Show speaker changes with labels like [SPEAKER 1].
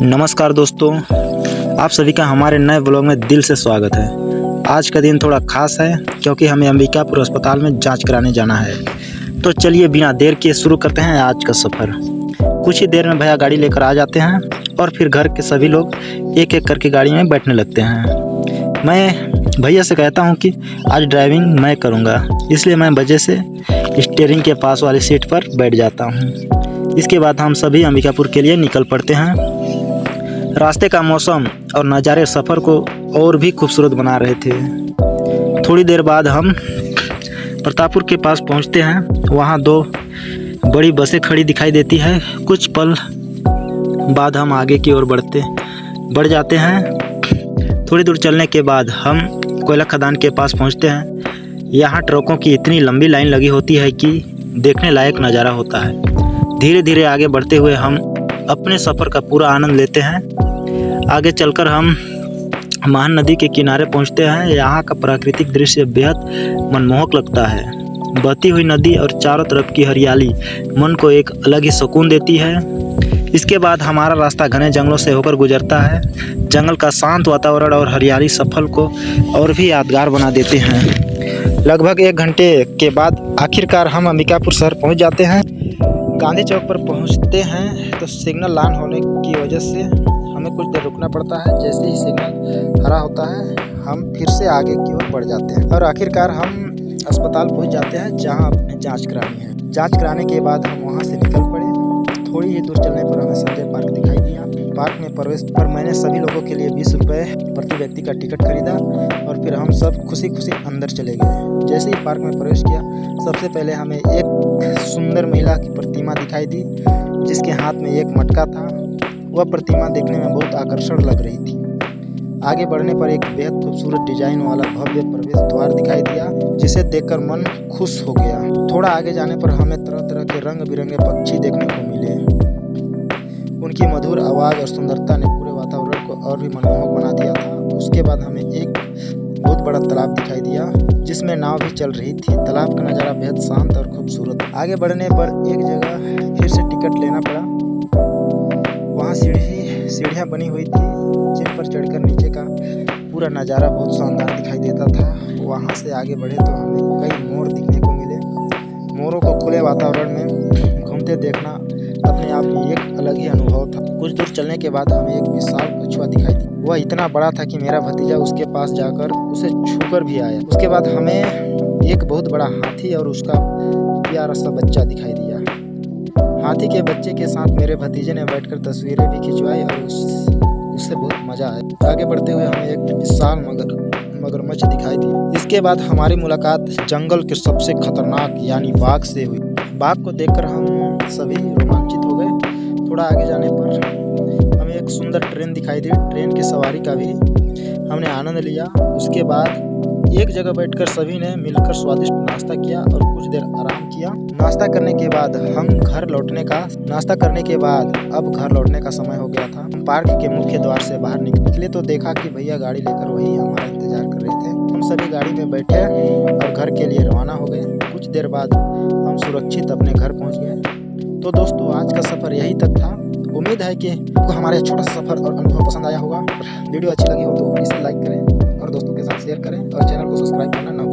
[SPEAKER 1] नमस्कार दोस्तों, आप सभी का हमारे नए ब्लॉग में दिल से स्वागत है। आज का दिन थोड़ा खास है क्योंकि हमें अंबिकापुर अस्पताल में जांच कराने जाना है। तो चलिए बिना देर किए शुरू करते हैं आज का सफ़र। कुछ ही देर में भैया गाड़ी लेकर आ जाते हैं और फिर घर के सभी लोग एक एक करके गाड़ी में बैठने लगते हैं। मैं भैया से कहता हूं कि आज ड्राइविंग मैं करूंगा, इसलिए मैं वजह से स्टीयरिंग के पास वाली सीट पर बैठ जाता हूं। इसके बाद हम सभी अंबिकापुर के लिए निकल पड़ते हैं। रास्ते का मौसम और नज़ारे सफ़र को और भी खूबसूरत बना रहे थे। थोड़ी देर बाद हम प्रतापपुर के पास पहुंचते हैं। वहां दो बड़ी बसें खड़ी दिखाई देती है। कुछ पल बाद हम आगे की ओर बढ़ जाते हैं। थोड़ी दूर चलने के बाद हम कोयला खदान के पास पहुंचते हैं। यहाँ ट्रकों की इतनी लंबी लाइन लगी होती है कि देखने लायक नज़ारा होता है। धीरे धीरे आगे बढ़ते हुए हम अपने सफ़र का पूरा आनंद लेते हैं। आगे चलकर हम महान नदी के किनारे पहुंचते हैं। यहाँ का प्राकृतिक दृश्य बेहद मनमोहक लगता है। बहती हुई नदी और चारों तरफ की हरियाली मन को एक अलग ही सुकून देती है। इसके बाद हमारा रास्ता घने जंगलों से होकर गुजरता है। जंगल का शांत वातावरण और हरियाली सफर को और भी यादगार बना देते हैं। लगभग 1 घंटे के बाद आखिरकार हम अंबिकापुर शहर पहुँच जाते हैं। गांधी चौक पर पहुंचते हैं तो सिग्नल ऑन होने की वजह से हमें कुछ देर रुकना पड़ता है। जैसे ही सिग्नल हरा होता है हम फिर से आगे की ओर बढ़ जाते हैं और आखिरकार हम अस्पताल पहुंच जाते हैं जहां अपनी जांच करानी है। जांच कराने के बाद हम वहां से निकल पड़े। थोड़ी ही दूर चलने पर हमें संजय पार्क दिखाई दिया। पार्क में प्रवेश पर मैंने सभी लोगों के लिए 20 रुपये प्रति व्यक्ति का टिकट खरीदा और फिर हम सब खुशी खुशी अंदर चले गए। जैसे ही पार्क में प्रवेश किया सबसे पहले हमें एक सुंदर महिला की प्रतिमा दिखाई दी जिसके हाथ में एक मटका था। वह प्रतिमा देखने में बहुत आकर्षण लग रही थी। आगे बढ़ने पर एक बेहद खूबसूरत डिजाइन वाला भव्य प्रवेश द्वार दिखाई दिया जिसे देखकर मन खुश हो गया। थोड़ा आगे जाने पर हमें तरह तरह के रंग बिरंगे पक्षी देखने को मिले। उनकी मधुर आवाज़ और सुंदरता ने पूरे वातावरण को और भी मनमोहक बना दिया था। उसके बाद हमें एक बहुत बड़ा तालाब दिखाई दिया जिसमें नाव भी चल रही थी। तालाब का नज़ारा बेहद शांत और खूबसूरत। आगे बढ़ने पर एक जगह फिर से टिकट लेना पड़ा। वहाँ सीढ़ियाँ बनी हुई थी जिन पर चढ़कर नीचे का पूरा नज़ारा बहुत शानदार दिखाई देता था। वहाँ से आगे बढ़े तो हमें कई मोर दिखने को मिले। मोरों को खुले वातावरण में घूमते देखना अपने आप में एक अलग ही अनुभव था। कुछ दूर चलने के बाद हमें एक विशाल कछुआ दिखाई दी। वह इतना बड़ा था कि मेरा भतीजा उसके पास जाकर उसे छूकर भी आया। उसके बाद हमें एक बहुत बड़ा हाथी और उसका प्यारा सा बच्चा दिखाई दिया। हाथी के बच्चे के साथ मेरे भतीजे ने बैठकर तस्वीरें भी खिंचवाई और उससे बहुत मजा आया। आगे बढ़ते हुए हमें एक विशाल मगरमच्छ दिखाई दी। इसके बाद हमारी मुलाकात जंगल के सबसे खतरनाक यानी बाघ से हुई। बाघ को देखकर हम सभी रोमांचित हो गए। थोड़ा आगे जाने पर हमें एक सुंदर ट्रेन दिखाई दी। ट्रेन की सवारी का भी हमने आनंद लिया। उसके बाद एक जगह बैठकर सभी ने मिलकर स्वादिष्ट नाश्ता किया और कुछ देर आराम किया। नाश्ता करने के बाद अब घर लौटने का समय हो गया था। हम पार्क के मुख्य द्वार से बाहर निकले तो देखा कि भैया गाड़ी लेकर वही हमारा इंतजार कर रहे थे। हम सभी गाड़ी में बैठे और घर के लिए रवाना हो गए। कुछ देर बाद हम सुरक्षित अपने घर पहुंच गए। तो दोस्तों आज का सफ़र यही तक था। उम्मीद है कि आपको हमारा छोटा सा सफ़र और अनुभव पसंद आया होगा। वीडियो अच्छी लगी हो तो इसे लाइक करें और दोस्तों के साथ शेयर करें और चैनल को सब्सक्राइब करना ना भूलें।